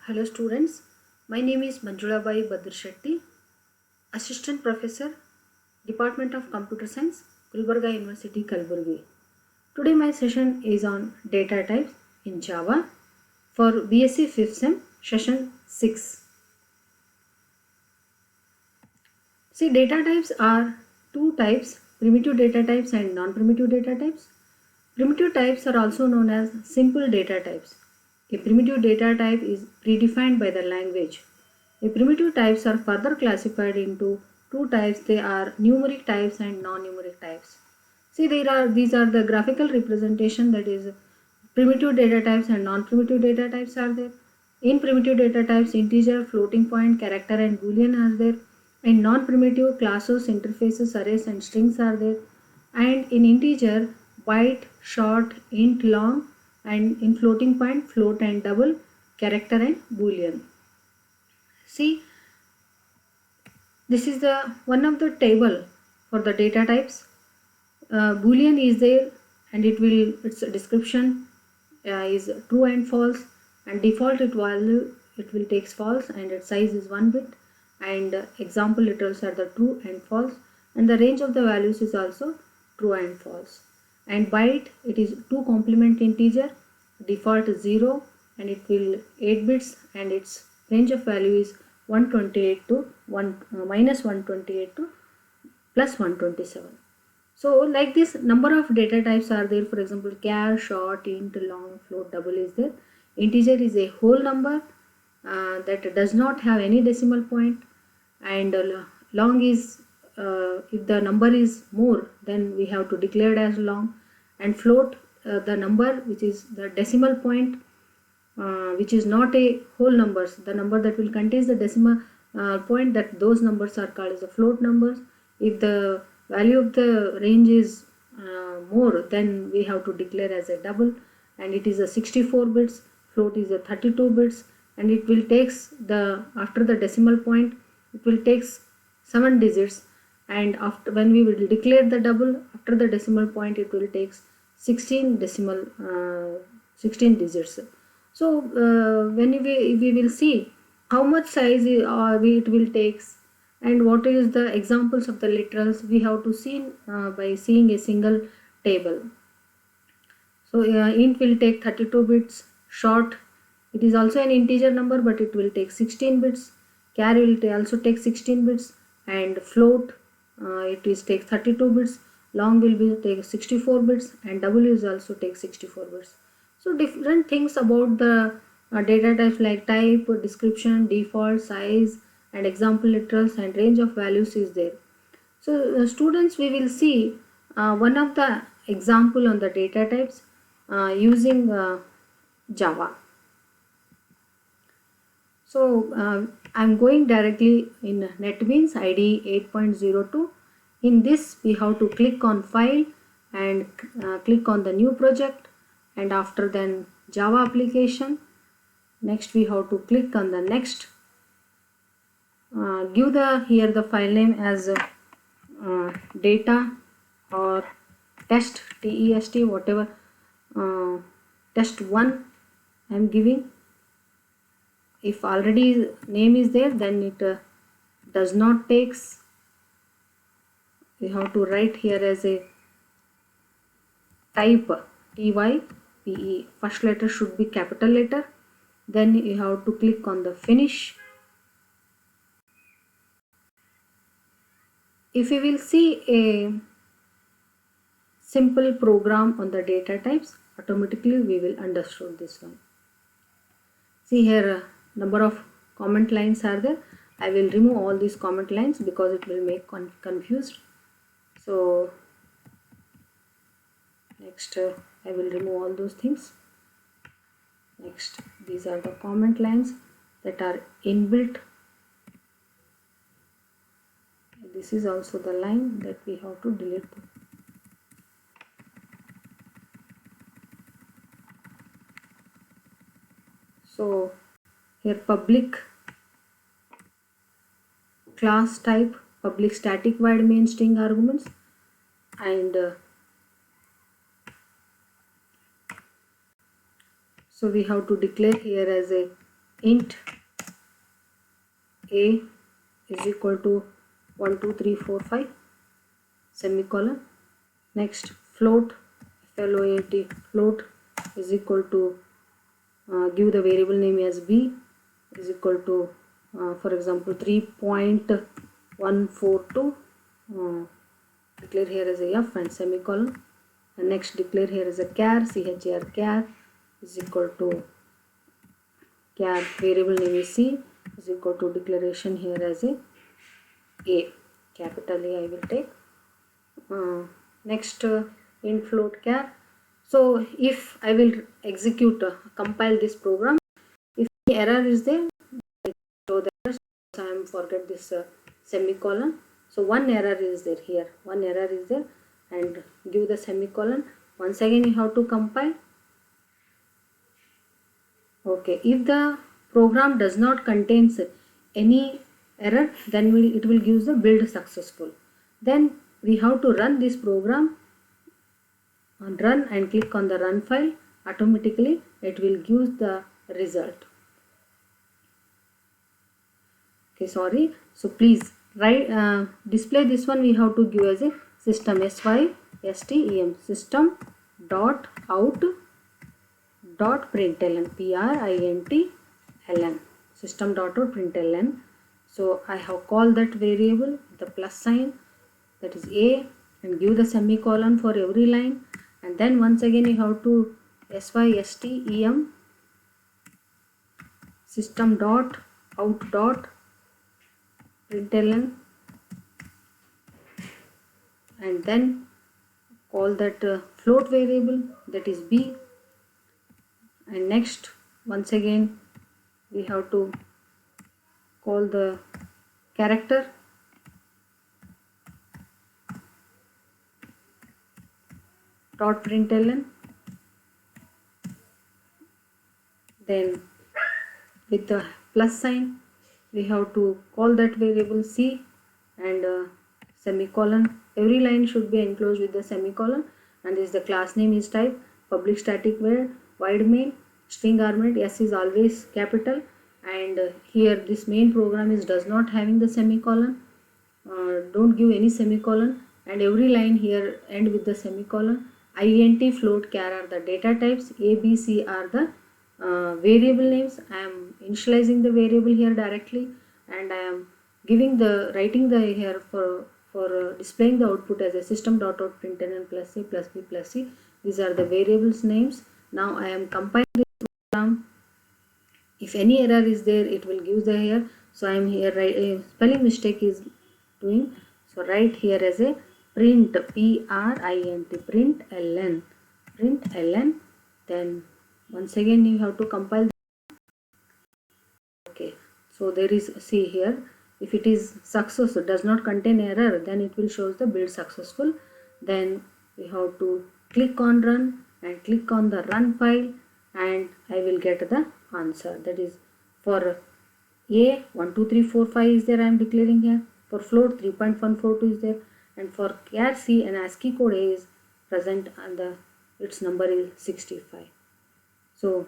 Hello students, my name is Manjula Bai Badr Shetty, Assistant Professor, Department of Computer Science, Gulbarga University, Kalburgi. Today my session is on data types in Java for BSc 5th Sem, session 6. See, data types are two types, primitive data types and non-primitive data types. Primitive types are also known as simple data types. A primitive data type is predefined by the language. The primitive types are further classified into two types. They are numeric types and non-numeric types. See, these are the graphical representation, that is primitive data types and non-primitive data types are there. In primitive data types, integer, floating point, character and boolean are there. In non-primitive, classes, interfaces, arrays and strings are there. And in integer, byte, short, int, long, and in floating point, float and double, character and boolean. See, this is the one of the table for the data types. Boolean is there, and its description is true and false, and default value it will takes false, and its size is 1 bit, and example literals are the true and false, and the range of the values is also true and false. And byte, it is 2 complement integer, default is 0, and it will 8 bits, and its range of value is 128 to minus 128 to plus 127. So like this, number of data types are there. For example, char, short, int, long, float, double is there. Integer is a whole number that does not have any decimal point, and long is if the number is more, then we have to declare it as long. And float, the number which is the decimal point, which is not a whole numbers, the number that will contain the decimal point, that those numbers are called as the float numbers. If the value of the range is more, then we have to declare as a double, and it is a 64 bits. Float is a 32 bits, and it will takes the after the decimal point, it will takes 7 digits, and after when we will declare the double after the decimal point, it will takes 16 digits. So when we will see how much size it will takes, and what is the examples of the literals, we have to see by seeing a single table. So int will take 32 bits, short, it is also an integer number, but it will take 16 bits, char will also take 16 bits, and float it is take 32 bits, long will be take 64 bits, and double is also take 64 bits. So different things about the data types like type, description, default, size, and example literals, and range of values is there. So students, we will see one of the example on the data types using Java. So I'm going directly in NetBeans IDE 8.02. In this, we have to click on file and click on the new project, and after then Java application. Next we have to click on the next. Give here the file name as data or test, test, whatever, test1 I am giving. If already name is there, then it does not takes. We have to write here as a type, type, first letter should be capital letter. Then you have to click on the finish. If you will see a simple program on the data types, automatically we will understand this one. See here, number of comment lines are there. I will remove all these comment lines because it will make confused. So next I will remove all those things. Next, these are the comment lines that are inbuilt. This is also the line that we have to delete. So here public class type, public static void main string arguments, and so we have to declare here as a int a is equal to 1 2 3 4 5 semicolon. Next float, float, float is equal to give the variable name as b is equal to for example 3.142 declare here as a f and semicolon, and next declare here as a char, char is equal to char variable name is c is equal to declaration here as a capital A I will take. Next in float char. So if I will execute compile this program, if any error is there, so there I am forget this semicolon. So one error is there here, one error is there, and give the semicolon. Once again you have to compile. Okay, if the program does not contains any error, then it will give the build successful. Then we have to run this program and run and click on the run file. Automatically it will give the result. Okay, sorry. So please write display this one. We have to give as a system system system dot out dot println println system dot out println. So I have called that variable the plus sign, that is a, and give the semicolon for every line, and then once again you have to system system dot out dot println, and then call that float variable, that is b, and next once again we have to call the character dot println, then with the plus sign we have to call that variable c, and semicolon. Every line should be enclosed with the semicolon, and this the class name is type public static void main string argument. S is always capital, and here this main program is does not having the semicolon. Don't give any semicolon, and every line here end with the semicolon. Int, float, char are the data types. A, B, C are the variable names. I am initializing the variable here directly, and I am giving the writing the here for displaying the output as a system.out.println plus a plus b plus c. These are the variables names. Now I am compiling this program. If any error is there, it will give the here. So I am here spelling mistake is doing. So write here as a print print ln. Then once again you have to compile. Okay, so there is, see here, if it is successful, does not contain error, then it will show the build successful. Then we have to click on run and click on the run file, and I will get the answer. That is for a 1 2 3 4 5 is there, I am declaring here. For float 3.142 is there, and for char C and ASCII code A is present, and its number is 65. So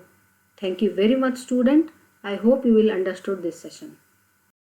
thank you very much student. I hope you will understood this session.